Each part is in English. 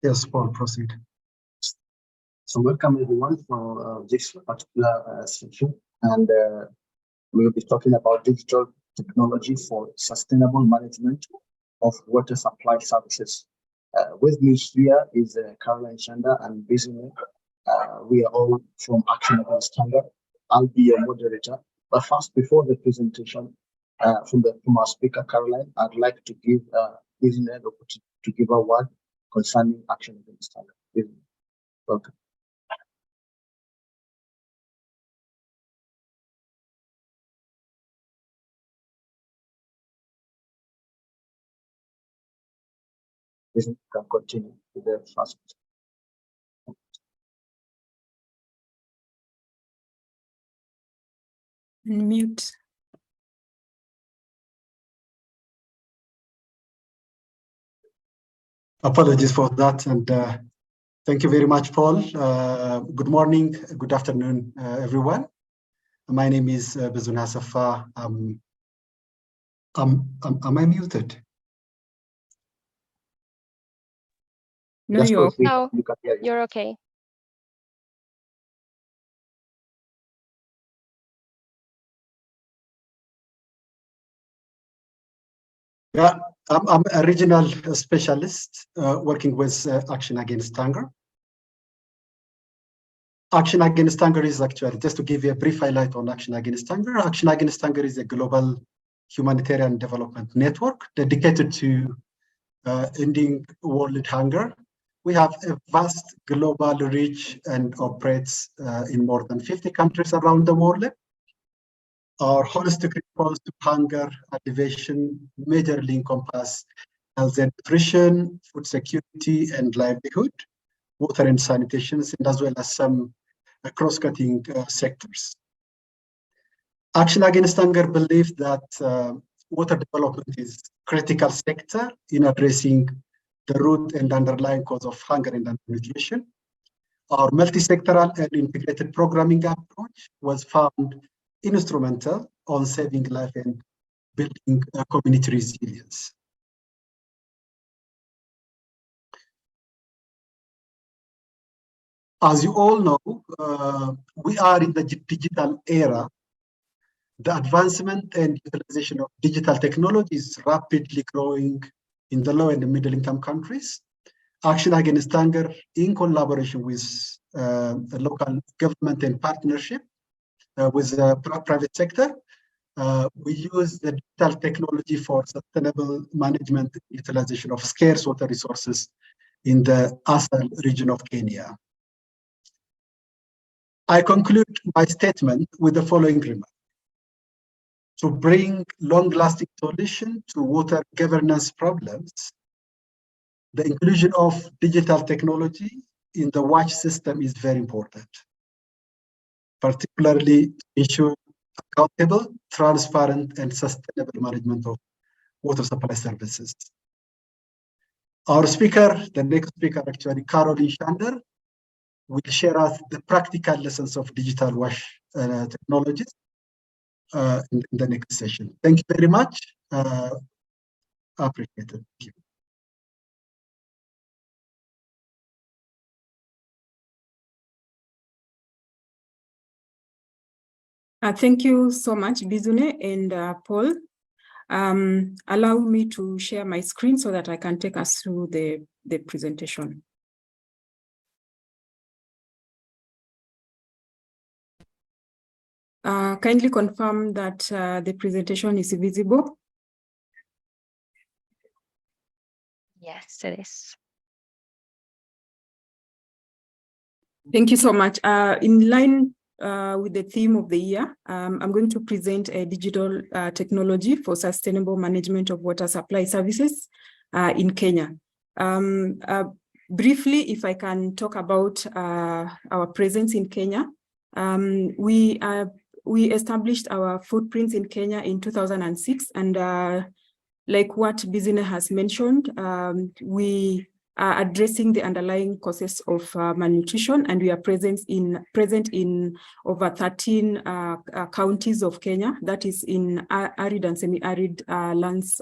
Yes, Paul, proceed. So welcome everyone for this particular session, and we will be talking about digital technology for sustainable management of water supply services. With me here is Caroline Chanda and Bizine. We are all from Action Against Hunger. I'll be your moderator. But first, before the presentation from our speaker Caroline, I'd like to give Bizine the opportunity to give a word concerning Action Against Hunger. Bizine, welcome. Can continue with the first. Mute. Apologies for that, and thank you very much, Paul. Good morning, good afternoon, everyone. My name is Bezuna Safa. Am I muted? No, you're you're okay. Yeah, I'm a regional specialist working with Action Against Hunger. Action Against Hunger is actually, just to give you a brief highlight on Action Against Hunger, Action Against Hunger is a global humanitarian development network dedicated to ending world hunger. We have a vast global reach and operates in more than 50 countries around the world. Our holistic response to hunger alleviation majorly encompass health and nutrition, food security and livelihood, water and sanitation, and as well as some cross-cutting sectors. Action Against Hunger believes that water development is a critical sector in addressing the root and underlying cause of hunger and undernutrition. Our multi-sectoral and integrated programming approach was found instrumental on saving life and building community resilience. As you all know, we are in the digital era. The advancement and utilization of digital technology is rapidly growing in the low and middle income countries. Action Against Hunger, in collaboration with the local government and partnership with the private sector, we use the digital technology for sustainable management and utilization of scarce water resources in the ASAL region of Kenya. I conclude my statement with the following remark. To bring long-lasting solution to water governance problems, the inclusion of digital technology in the WASH system is very important, particularly to ensure accountable, transparent, and sustainable management of water supply services. Our speaker, the next speaker actually, Caroline Chanda, will share us the practical lessons of digital WASH technologies in the next session. Thank you very much. Appreciate it. Thank you. Thank you so much, Bizune and Paul. Allow me to share my screen so that I can take us through the presentation. Kindly confirm that the presentation is visible. Yes, it is. Thank you so much. In line with the theme of the year, I'm going to present a digital technology for sustainable management of water supply services in Kenya. Briefly, if I can talk about our presence in Kenya, we established our footprints in Kenya in 2006, and like what Bizine has mentioned, we are addressing the underlying causes of malnutrition, and we are present in over 13 counties of Kenya, that is in arid and semi-arid lands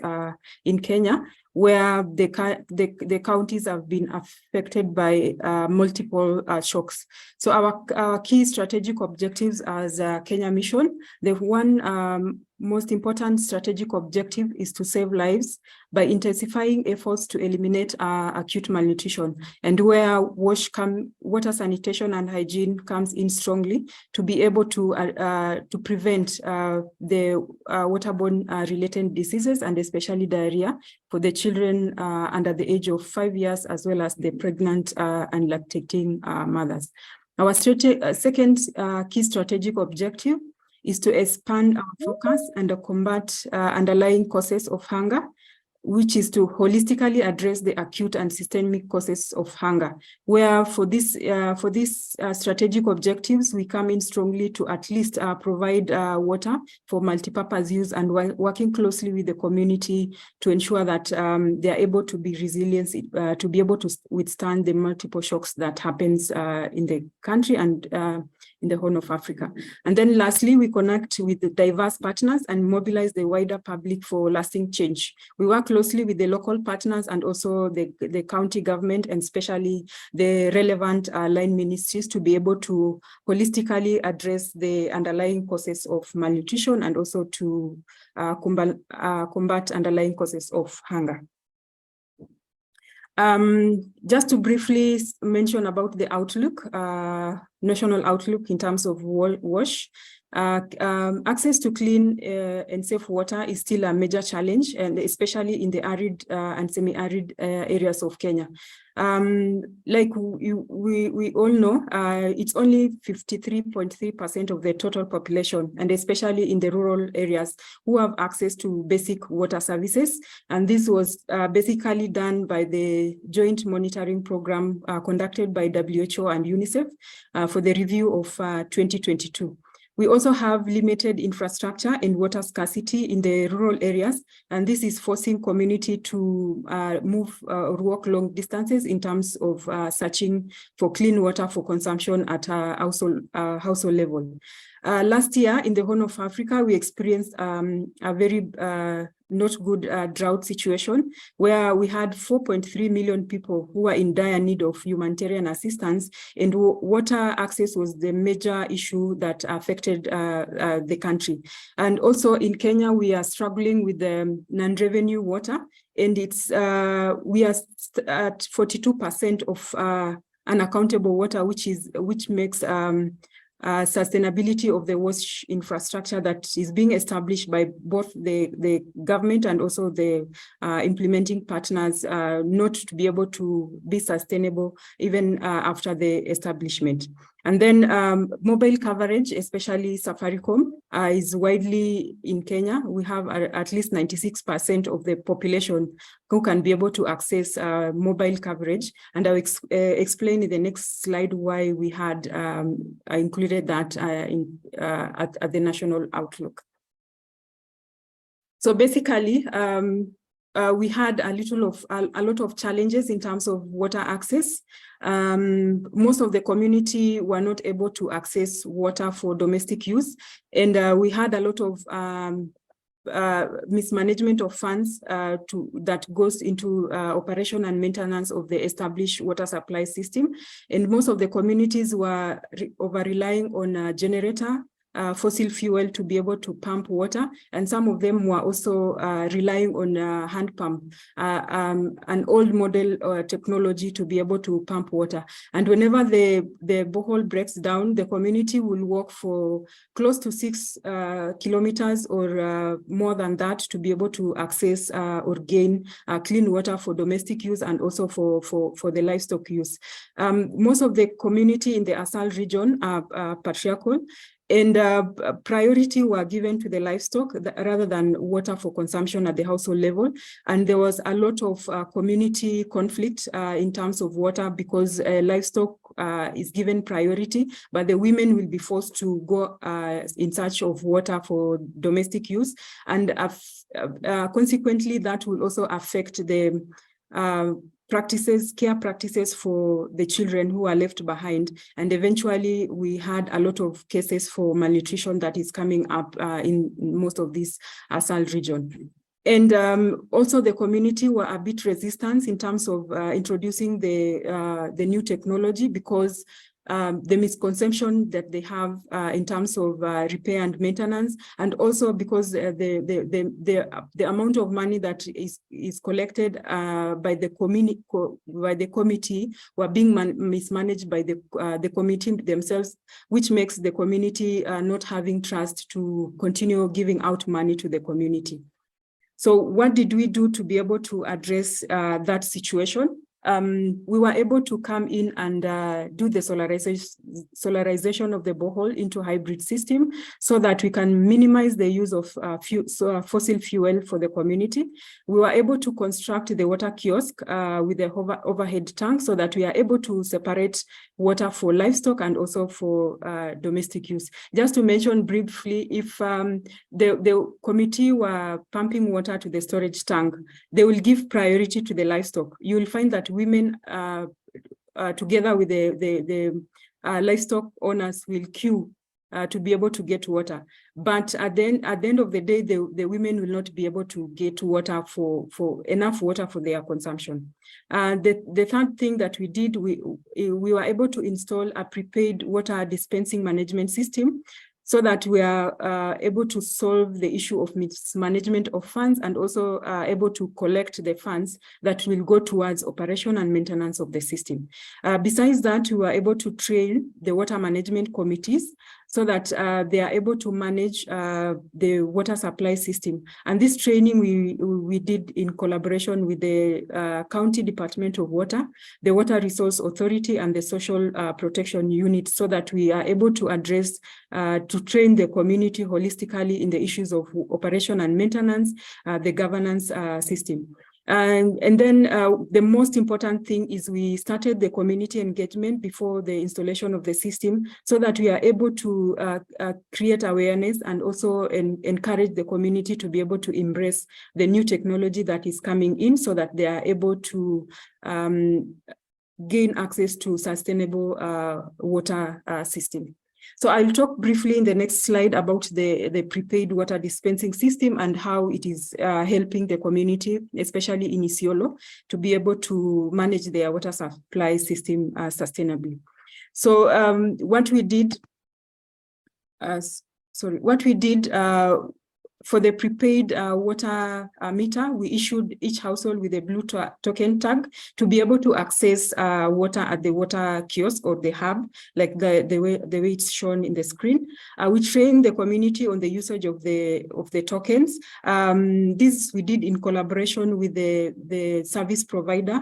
in Kenya, where the counties have been affected by multiple shocks. So our key strategic objectives as Kenya Mission, the one most important strategic objective is to save lives by intensifying efforts to eliminate acute malnutrition, and where water sanitation and hygiene comes in strongly to be able to prevent the waterborne related diseases, and especially diarrhea for the children under the age of 5 years, as well as the pregnant and lactating mothers. Our second key strategic objective is to expand our focus and combat underlying causes of hunger, which is to holistically address the acute and systemic causes of hunger, where for these strategic objectives, we come in strongly to at least provide water for multipurpose use, and working closely with the community to ensure that they are able to be resilient, to be able to withstand the multiple shocks that happens in the country and in the Horn of Africa. And then lastly, we connect with the diverse partners and mobilize the wider public for lasting change. We work closely with the local partners and also the county government, and especially the relevant line ministries, to be able to holistically address the underlying causes of malnutrition and also to combat underlying causes of hunger. Just to briefly mention about the outlook, national outlook in terms of WASH. Access to clean and safe water is still a major challenge, and especially in the arid and semi-arid areas of Kenya. Like we all know, it's only 53.3% of the total population, and especially in the rural areas, who have access to basic water services. And this was basically done by the joint monitoring program conducted by WHO and UNICEF for the review of 2022. We also have limited infrastructure and water scarcity in the rural areas, and this is forcing community to move or walk long distances in terms of searching for clean water for consumption at a household level. Last year in the Horn of Africa, we experienced a very not good drought situation, where we had 4.3 million people who were in dire need of humanitarian assistance, and water access was the major issue that affected the country. And also in Kenya, we are struggling with the non-revenue water, and it's we are at 42% of unaccountable water, which makes sustainability of the WASH infrastructure that is being established by both the government and also the implementing partners not to be able to be sustainable even after the establishment. And then mobile coverage, especially Safaricom, is widely in Kenya. We have at least 96% of the population who can be able to access mobile coverage. And I'll explain in the next slide why we had included that at the national outlook. So basically, we had a lot of challenges in terms of water access. Most of the community were not able to access water for domestic use, and we had a lot of mismanagement of funds that goes into operation and maintenance of the established water supply system. And most of the communities were over-relying on a generator, fossil fuel to be able to pump water, and some of them were also relying on hand pump, an old model technology to be able to pump water. And whenever the borehole breaks down, the community will walk for close to 6 kilometers or more than that to be able to access or gain clean water for domestic use and also for the livestock use. Most of the community in the ASAL region are patriarchal, and priority were given to the livestock rather than water for consumption at the household level. And there was a lot of community conflict in terms of water, because livestock is given priority, but the women will be forced to go in search of water for domestic use. And consequently, that will also affect the care practices for the children who are left behind. And eventually we had a lot of cases for malnutrition that is coming up in most of this ASAL region. And also the community were a bit resistant in terms of introducing the new technology, because the misconception that they have in terms of repair and maintenance, and also because the amount of money that is collected by the committee were being mismanaged by the committee themselves, which makes the community not having trust to continue giving out money to the community. So what did we do to be able to address that situation? We were able to come in and do the solarization of the borehole into hybrid system, so that we can minimize the use of fossil fuel for the community. We were able to construct the water kiosk with the overhead tank, so that we are able to separate water for livestock and also for domestic use. Just to mention briefly, if the committee were pumping water to the storage tank, they will give priority to the livestock. You will find that women, together with the livestock owners, will queue to be able to get water. But at the end of the day, the women will not be able to get water for enough water for their consumption. The third thing that we did, we were able to install a prepaid water dispensing management system, so that we are able to solve the issue of mismanagement of funds, and also able to collect the funds that will go towards operation and maintenance of the system. Besides that, we were able to train the water management committees, so that they are able to manage the water supply system. And this training we did in collaboration with the County Department of Water, the Water Resource Authority, and the Social Protection Unit, so that we are able to address, to train the community holistically in the issues of operation and maintenance, the governance system. And then the most important thing is we started the community engagement before the installation of the system, so that we are able to create awareness and also encourage the community to be able to embrace the new technology that is coming in, so that they are able to gain access to sustainable water system. So I'll talk briefly in the next slide about the prepaid water dispensing system and how it is helping the community, especially in Isiolo, to be able to manage their water supply system sustainably. So what we did for the prepaid water meter, we issued each household with a blue token tag to be able to access water at the water kiosk or the hub, like the way it's shown in the screen. We trained the community on the usage of the tokens. This we did in collaboration with the service provider.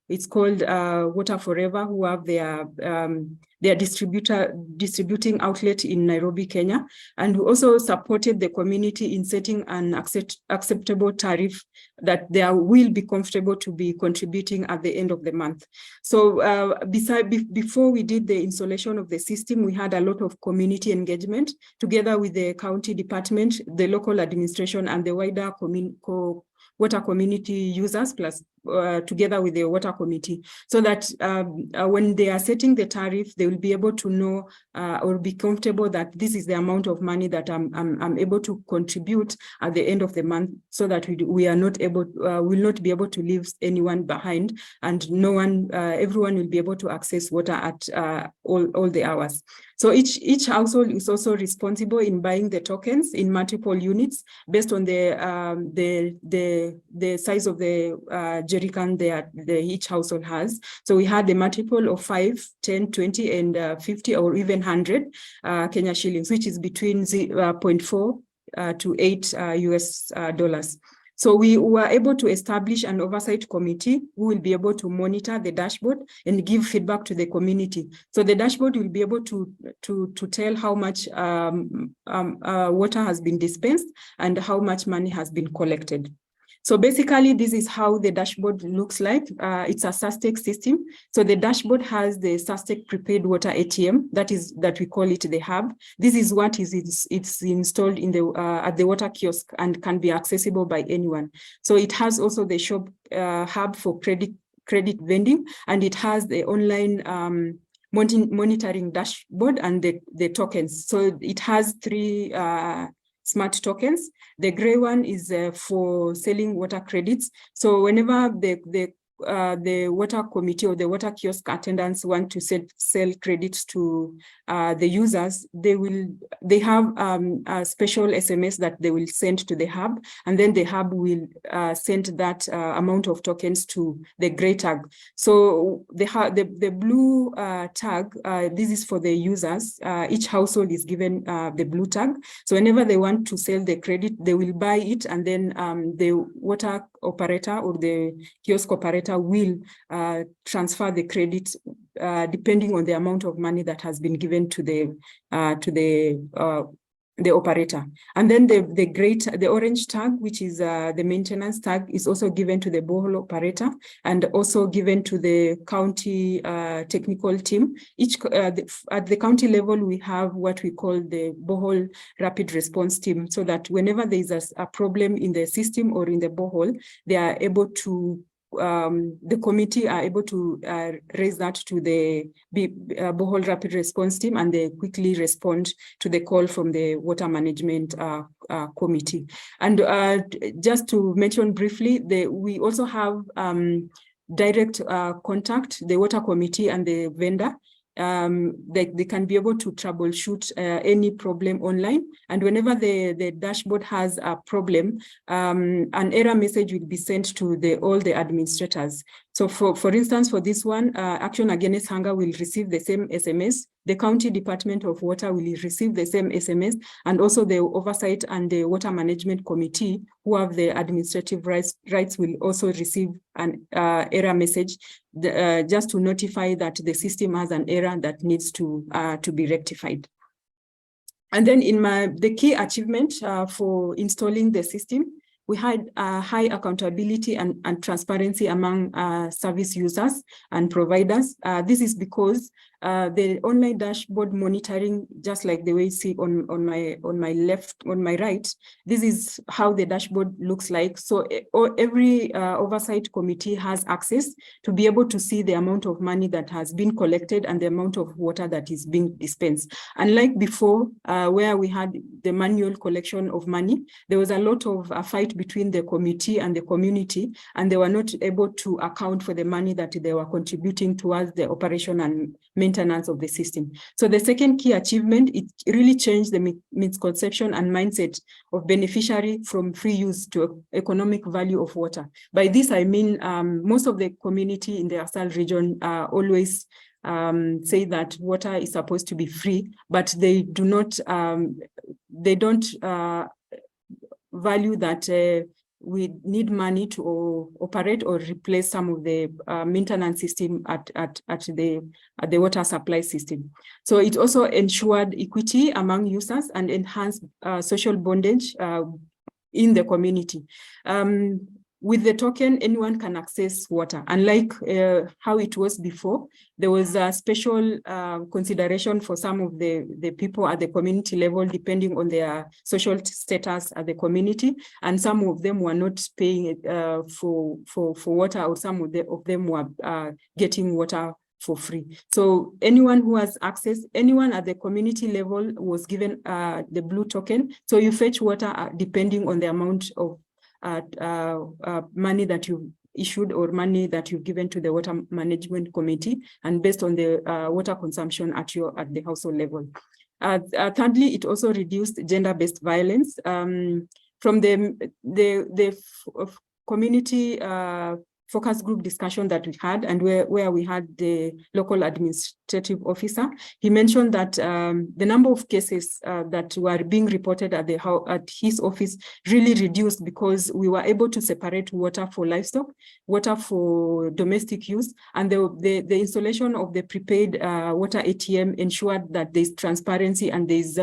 It's called Water Forever, who have their distributing outlet in Nairobi, Kenya. And we also supported the community in setting an acceptable tariff that they will be comfortable to be contributing at the end of the month. So before we did the installation of the system, we had a lot of community engagement together with the county department, the local administration, and the wider water community users, plus together with the water committee, so that when they are setting the tariff, they will be able to know or be comfortable that this is the amount of money that I'm able to contribute at the end of the month, so that we are not able, will not be able to leave anyone behind, and no one, everyone will be able to access water at all the hours. So each household is also responsible in buying the tokens in multiple units based on the size of the jerrycan each household has. So we had a multiple of 5, 10, 20, and 50, or even 100 Kenya shillings, which is between 0.4 to 8 US dollars. So we were able to establish an oversight committee who will be able to monitor the dashboard and give feedback to the community. So the dashboard will be able to tell how much water has been dispensed and how much money has been collected. So basically, this is how the dashboard looks like. It's a SASTEC system. So the dashboard has the SASTEC prepaid water ATM, that we call it the hub. This is what it's installed in the at the water kiosk and can be accessible by anyone. So it has also the shop hub for credit vending, and it has the online monitoring dashboard and the tokens. So it has 3 smart tokens. The gray one is for selling water credits. So whenever the water committee or the water kiosk attendants want to sell credits to the users, they have a special SMS that they will send to the hub, and then the hub will send that amount of tokens to the gray tag. So the blue tag, this is for the users. Each household is given the blue tag. So whenever they want to sell the credit, they will buy it, and then the water operator or the kiosk operator will transfer the credit depending on the amount of money that has been given to the operator. And then the orange tag, which is the maintenance tag, is also given to the borehole operator and also given to the county technical team. At the county level, we have what we call the borehole rapid response team, so that whenever there is a problem in the system or in the borehole, they are able to the committee are able to raise that to the borehole rapid response team, and they quickly respond to the call from the water management committee. And just to mention briefly, we also have direct contact, the water committee and the vendor. They can be able to troubleshoot any problem online, and whenever the dashboard has a problem, an error message will be sent to all the administrators. So for instance, for this one, Action Against Hunger will receive the same SMS. The County Department of Water will receive the same SMS, and also the Oversight and the Water Management Committee, who have the administrative rights, will also receive an error message just to notify that the system has an error that needs to be rectified. And then the key achievement for installing the system, we had high accountability and transparency among service users and providers. This is because the online dashboard monitoring, just like the way you see on my right, this is how the dashboard looks like. So every oversight committee has access to be able to see the amount of money that has been collected and the amount of water that is being dispensed. Unlike before, where we had the manual collection of money, there was a lot of a fight between the committee and the community, and they were not able to account for the money that they were contributing towards the operation and maintenance of the system. So the second key achievement, it really changed the misconception and mindset of beneficiary from free use to economic value of water. By this, I mean most of the community in the ASAL region always say that water is supposed to be free, but they do not, they don't value that we need money to operate or replace some of the maintenance system at the water supply system. So it also ensured equity among users and enhanced social bondage in the community. With the token, anyone can access water. Unlike how it was before, there was a special consideration for some of the people at the community level, depending on their social status at the community. And some of them were not paying for water, or some of them were getting water for free. So anyone who has access, anyone at the community level was given the blue token. So you fetch water depending on the amount of money that you issued or money that you've given to the water management committee, and based on the water consumption at the household level. Thirdly, it also reduced gender-based violence. From the community focus group discussion that we had, and where we had the local administrative officer, he mentioned that the number of cases that were being reported at his office really reduced, because we were able to separate water for livestock, water for domestic use, and the installation of the prepaid water ATM ensured that there's transparency and there's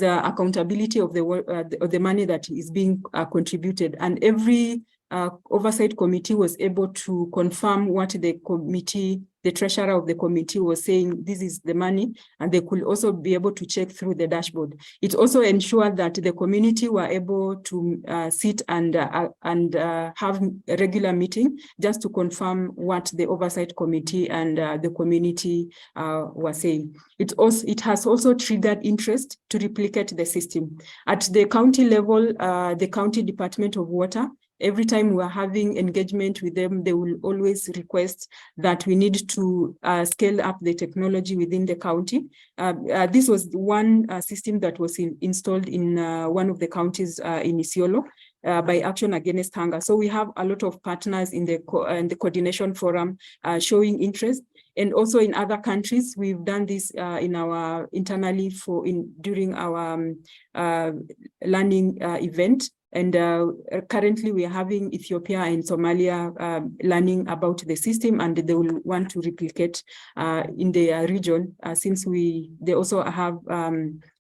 accountability of the money that is being contributed, and every oversight committee was able to confirm what the treasurer of the committee was saying, this is the money, and they could also be able to check through the dashboard. It also ensured that the community were able to sit and have a regular meeting just to confirm what the oversight committee and the community were saying. It has also triggered interest to replicate the system. At the county level, the County Department of Water, every time we are having engagement with them, they will always request that we need to scale up the technology within the county. This was one system that was installed in one of the counties in Isiolo by Action Against Hunger. So we have a lot of partners in the coordination forum showing interest. And also in other countries, we've done this internally during our learning event. And currently we are having Ethiopia and Somalia learning about the system, and they will want to replicate in their region since they also have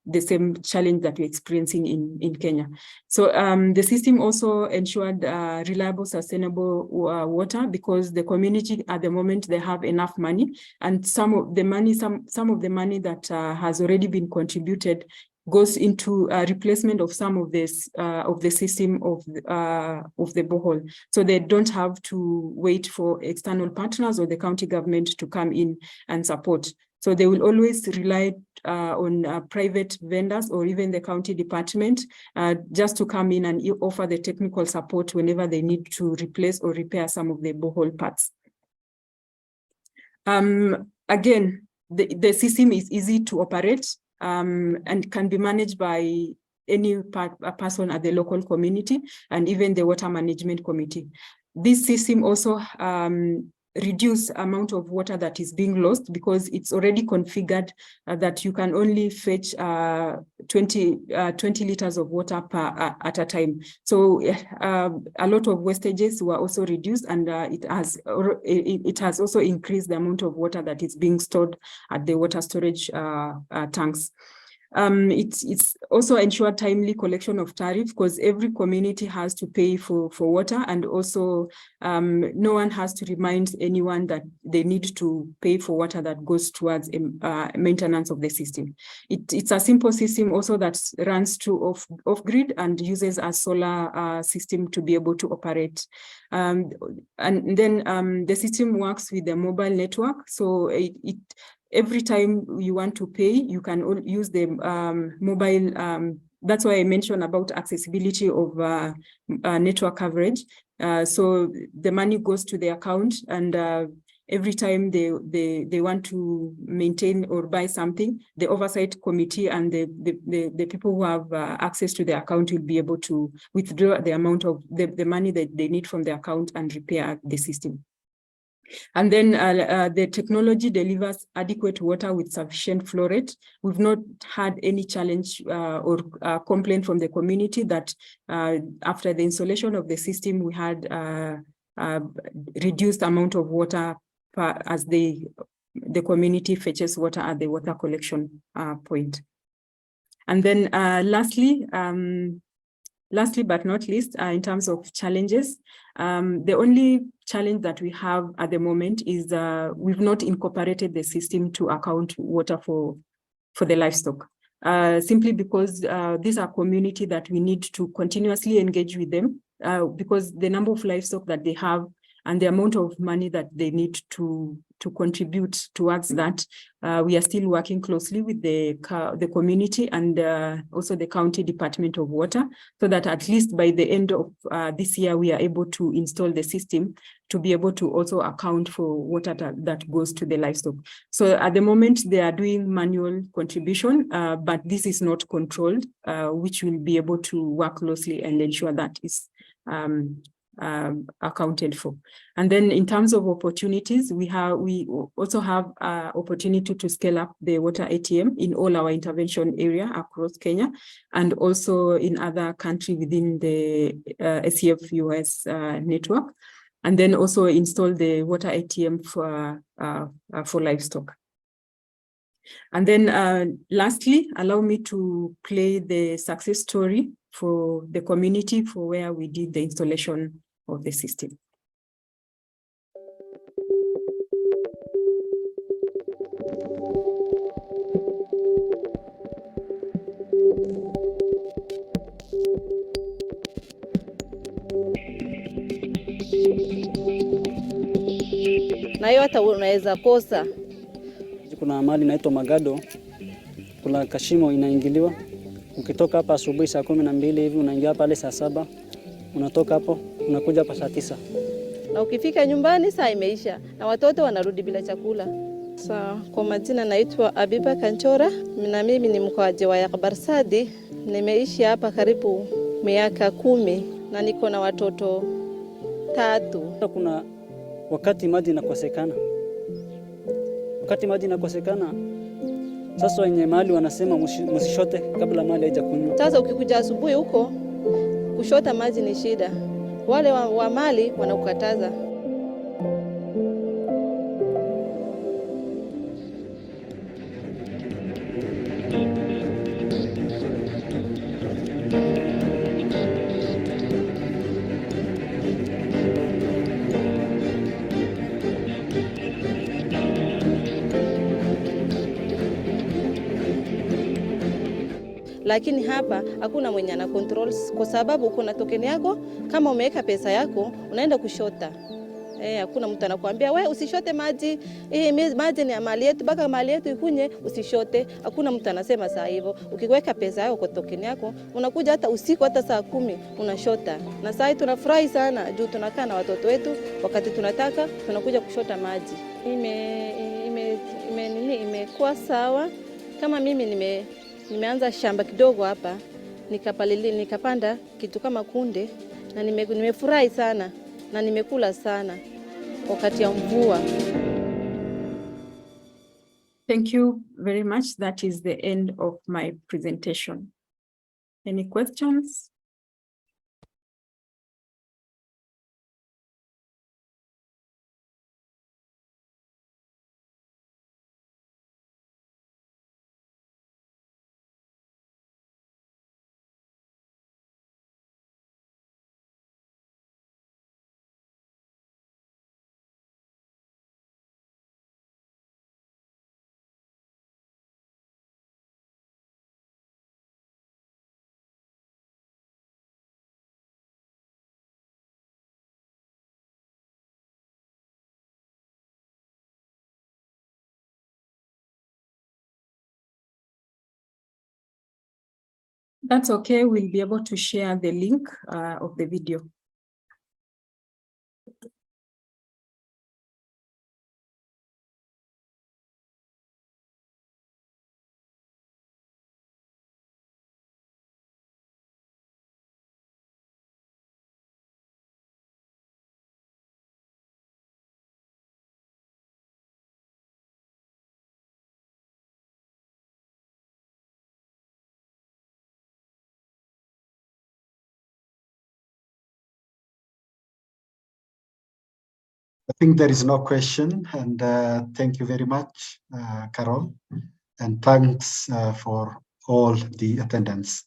the same challenge that we're experiencing in Kenya. So the system also ensured reliable, sustainable water, because the community at the moment, they have enough money, and some of the money that has already been contributed goes into replacement of some of this of the system of the borehole. So they don't have to wait for external partners or the county government to come in and support. So they will always rely on private vendors or even the county department just to come in and offer the technical support whenever they need to replace or repair some of the borehole parts. Again, the system is easy to operate and can be managed by any person at the local community and even the water management committee. This system also reduce amount of water that is being lost, because it's already configured that you can only fetch 20 liters of water at a time. So a lot of wastages were also reduced, and it has also increased the amount of water that is being stored at the water storage tanks. It's also ensured timely collection of tariff, because every community has to pay for water, and also no one has to remind anyone that they need to pay for water that goes towards maintenance of the system. It's a simple system also that runs through off-grid and uses a solar system to be able to operate. And then the system works with the mobile network, so every time you want to pay, you can use the mobile. That's why I mentioned about accessibility of network coverage. So the money goes to the account, and every time they want to maintain or buy something, the oversight committee and the people who have access to the account will be able to withdraw the amount of the money that they need from the account and repair the system. And then the technology delivers adequate water with sufficient flow rate. We've not had any challenge or complaint from the community that after the installation of the system, we had reduced amount of water as the community fetches water at the water collection point. And then lastly but not least, in terms of challenges, the only challenge that we have at the moment is we've not incorporated the system to account water for the livestock. Simply because these are community that we need to continuously engage with them, because the number of livestock that they have and the amount of money that they need to contribute towards that, we are still working closely with the community and also the County Department of Water, so that at least by the end of this year, we are able to install the system to be able to also account for water that goes to the livestock. So at the moment, they are doing manual contribution, but this is not controlled, which will be able to work closely and ensure that is accounted for. And then in terms of opportunities, we also have opportunity to scale up the water ATM in all our intervention area across Kenya, and also in other countries within the SCF US network, and then also install the water ATM for livestock. And then lastly, allow me to play the success story for the community for where we did the installation of the system. Na hiyo hata unaweza kosa. Kuna mahali inaitwa Magado, kuna kashimo inaingiliwa. Ukitoka hapa asubuhi saa 12 hivi unaingia pale saa 7, unatoka hapo unakuja hapa saa 9. Na ukifika nyumbani saa imeisha na watoto wanarudi bila chakula. Kwa majina naitwa Abiba Kanchora, na mimi ni mkaaji wa Yakabarsadi. Nimeishi hapa karibu miaka 10 na niko na watoto 3. Kuna wakati maji inakosekana. Sasa wenye mahali wanasema msishote kabla maji haijakunywa. Sasa ukikuja asubuhi huko kushota maji ni shida. Wale wa mali wanakukataza. Lakini hapa hakuna mwenye ana controls kwa sababu kuna token yako. Kama umeweka pesa yako unaenda kushota. Hakuna mtu anakuambia we usishote maji. Maji ni mali yetu, baka mali yetu ikunye usishote. Hakuna mtu anasema saa hivyo. Ukiweka pesa yako kwa token yako unakuja hata usiku hata saa 10 unashota. Na saa hii tunafurahi sana juu tunakaa na watoto wetu, wakati tunataka tunakuja kushota maji. Imekuwa sawa. Kama mimi nimeanza shamba kidogo hapa, nikapanda kitu kama kunde, na nimefurahi sana na nimekula sana wakati ya mvua. Thank you very much. That is the end of my presentation. Any questions? That's okay. We'll be able to share the link of the video. I think there is no question, and thank you very much, Carol, and thanks for all the attendance.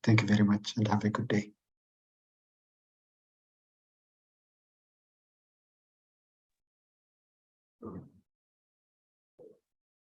Thank you very much and have a good day.